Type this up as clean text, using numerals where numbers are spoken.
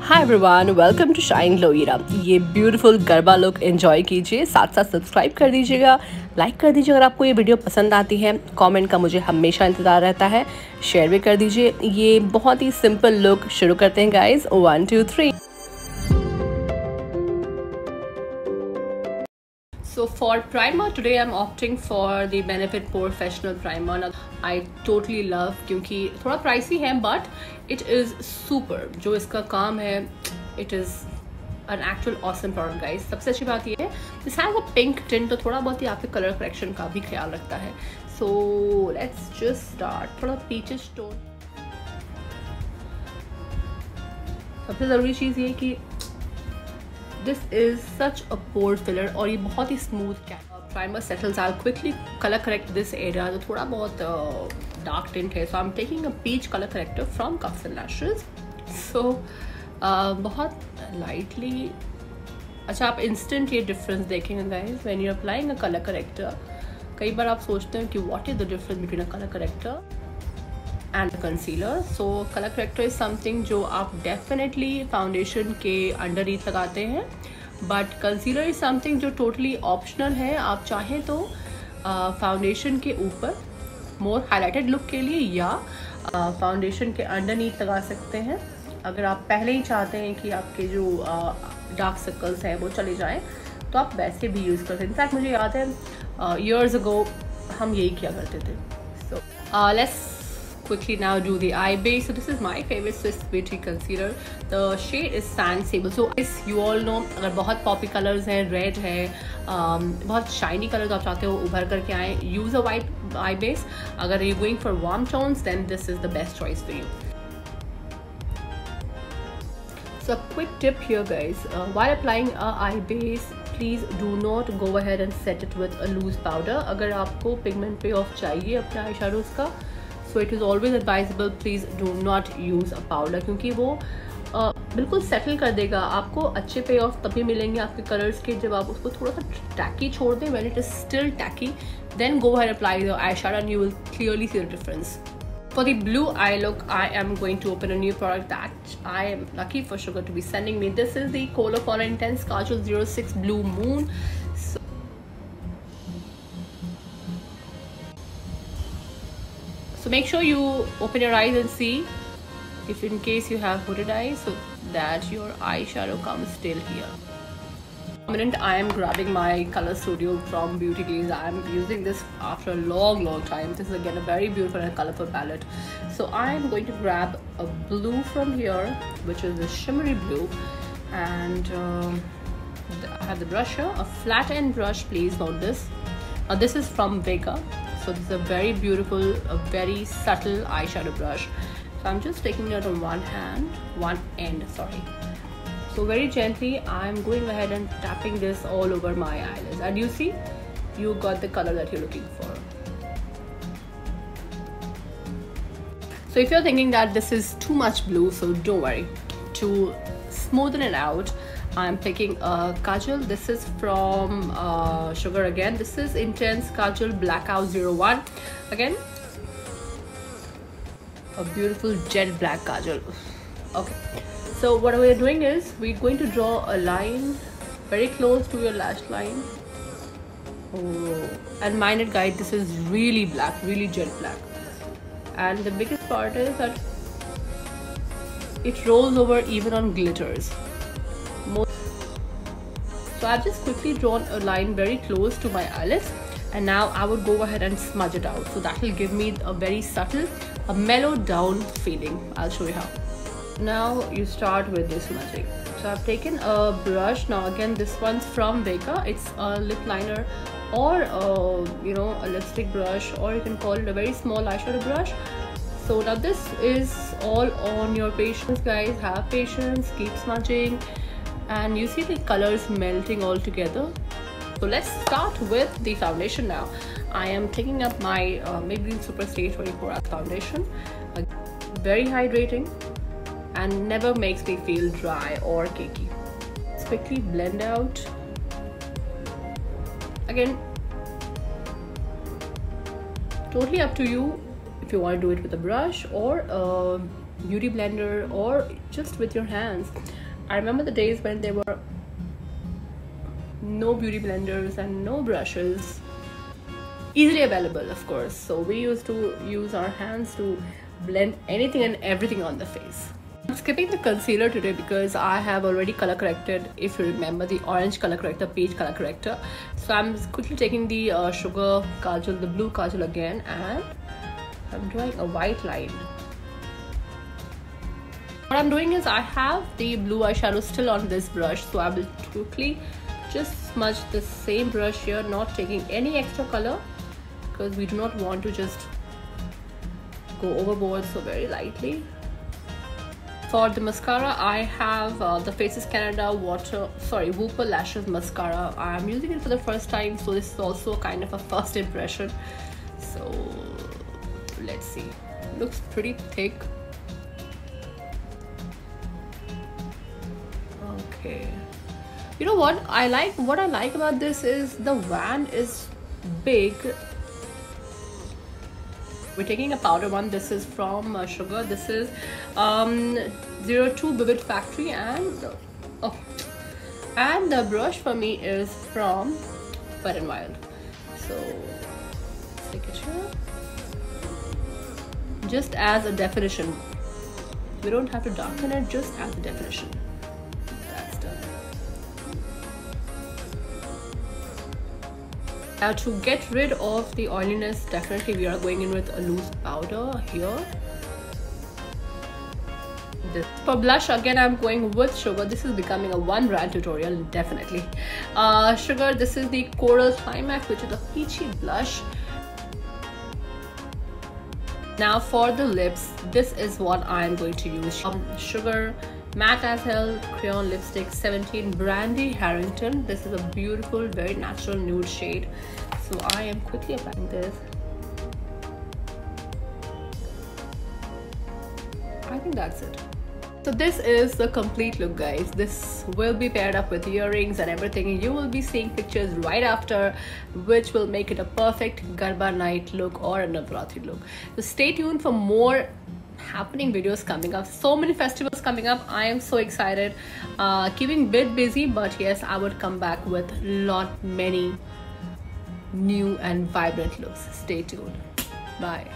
Hi everyone, welcome to shine glow era. ये beautiful garba look enjoy कीजिए, साथ साथ सब्सक्राइब कर दीजिएगा, लाइक कर दीजिए अगर आपको ये वीडियो पसंद आती है। कमेंट का मुझे हमेशा इंतज़ार रहता है, शेयर भी कर दीजिए। ये बहुत ही सिंपल लुक शुरू करते हैं guys. 1 2 3। So for primer today I'm opting for the Benefit Professional Primer. Now, I totally love क्योंकि थोड़ा pricey है but it is super. जो इसका काम है it is an actual awesome product guys. सबसे अच्छी बात ये है this has a pink tint, तो थोड़ा बहुत ही आपके कलर करेक्शन का भी ख्याल रखता है। So let's just start. थोड़ा peaches tone। सबसे ज़रूरी चीज़ ये कि This is such a pore filler और ये बहुत ही smooth primer settles. I'll quickly color correct this area जो थोड़ा बहुत dark tint है. So I'm taking a peach color corrector from Cuffs and Lashes. So बहुत lightly। अच्छा, आप instant ये difference देखेंगे guys when you're applying a color corrector। कई बार आप सोचते हैं कि what is the difference between a color corrector and a concealer। So color corrector is something जो आप definitely foundation के underneath लगाते हैं, but concealer is something जो totally optional है। आप चाहें तो foundation के ऊपर more highlighted look के लिए या foundation के underneath लगा सकते हैं। अगर आप पहले ही चाहते हैं कि आपके जो dark circles हैं वो चले जाएं तो आप वैसे भी यूज़ करते हैं। इनफैक्ट मुझे याद है years ago हम यही किया करते थे। So let's quickly now do the eye base. So this is my favorite Swiss Beauty concealer. The shade is Sand Sable. So as you all know, अगर बहुत poppy colors है, red है, बहुत shiny colors आप चाहते हो उभर करके आए, use a white eye base. अगर you're going for warm tones, then this is the best choice for you. So a quick tip here guys, while applying a eye base, please do not go ahead and set it with a loose powder. अगर आपको pigment payoff चाहिए अपने eye shadows का, so it is always advisable please do not use a powder क्योंकि वो बिल्कुल settle कर देगा। आपको अच्छे पे ऑफ तभी मिलेंगे आपके कलर्स के जब आप उसको थोड़ा सा टैकी छोड़ दें। when it is still tacky then go ahead apply the eyeshadow and you will clearly see the difference. For the blue eye look, I am going to open a new product that I am lucky for Sugar to be sending me. This is the Colourpop Intense Kajal 06 Blue Moon. So make sure you open your eyes and see if in case you have hooded eyes so that your eyeshadow comes still here. I am grabbing my Color Studio from Beauty Glaze. I am using this after a long time. This is again a very beautiful and colorful palette. So I am going to grab a blue from here, which is a shimmery blue, and I have the brush here, a flat end brush. Please note this. This is from Vega. So this is a very beautiful, a very subtle eyeshadow brush. So I'm just taking it on one end, sorry. So very gently I'm going ahead and tapping this all over my eyelids, and you see you got the color that you're looking for. So if you're thinking that this is too much blue, so don't worry. To smoothen it out, I'm picking a kajal. This is from Sugar again. This is Intense Kajal Blackout 01. Again, a beautiful jet black kajal. Okay, so what we're doing is we're going to draw a line very close to your lash line. Oh, and mind it guys, this is really black, really jet black. And the biggest part is that it rolls over even on glitters. So I've just quickly drawn a line very close to my eyelids, and now I would go ahead and smudge it out. So that will give me a very subtle, a mellowed down feeling. I'll show you how. Now you start with this smudging. So I've taken a brush. Now again, this one's from Vega. It's a lip liner or a lipstick brush, or you can call it a very small eyeshadow brush. So now this is all on your patience guys. Have patience, keep smudging, and you see the colors melting all together. So let's start with the foundation now. I am taking up my Maybelline Superstay 24-hour foundation. Very hydrating and never makes me feel dry or cakey. Let's quickly blend out. Again, totally up to you if you want to do it with a brush or beauty blender or just with your hands. I remember the days when there were no beauty blenders and no brushes easily available, of course. So we used to use our hands to blend anything and everything on the face. I'm skipping the concealer today because I have already color corrected, if you remember, the orange color corrector, peach color corrector. So I'm quickly taking the sugar kajal, the blue kajal again, and I'm drawing a white line. What I'm doing is I have the blue eyeshadow still on this brush, so I will quickly just smudge the same brush here, not taking any extra color because we do not want to just go overboard, so very lightly. For the mascara, I have the Faces Canada Whooper Lashes Mascara. I'm using it for the first time, so this is also kind of a first impression. So let's see. Looks pretty thick. Okay. You know what I like? What I like about this is the wand is big. We're taking a powder one. This is from Sugar. This is 02 Vivid Factory, and the brush for me is from Wet n Wild. So take it here, just as a definition. We don't have to darken it, just as a definition. That's done. Now to get rid of the oiliness, definitely we are going in with a loose powder here. For blush, again I'm going with Sugar. This is becoming a one brand tutorial, definitely. Sugar, this is the Coral Climax, which is a peachy blush. Now for the lips, this is what I'm going to use. Sugar Matte as Hell Crayon Lipstick 17 Brandy Harrington. This is a beautiful, very natural nude shade. So I am quickly applying this. I think that's it. So this is the complete look, guys. This will be paired up with earrings and everything. You will be seeing pictures right after, which will make it a perfect Garba night look or a Navratri look. So stay tuned for more happening videos coming up. So many festivals coming up. I am so excited. Keeping a bit busy, but yes, I would come back with many new and vibrant looks. Stay tuned. Bye.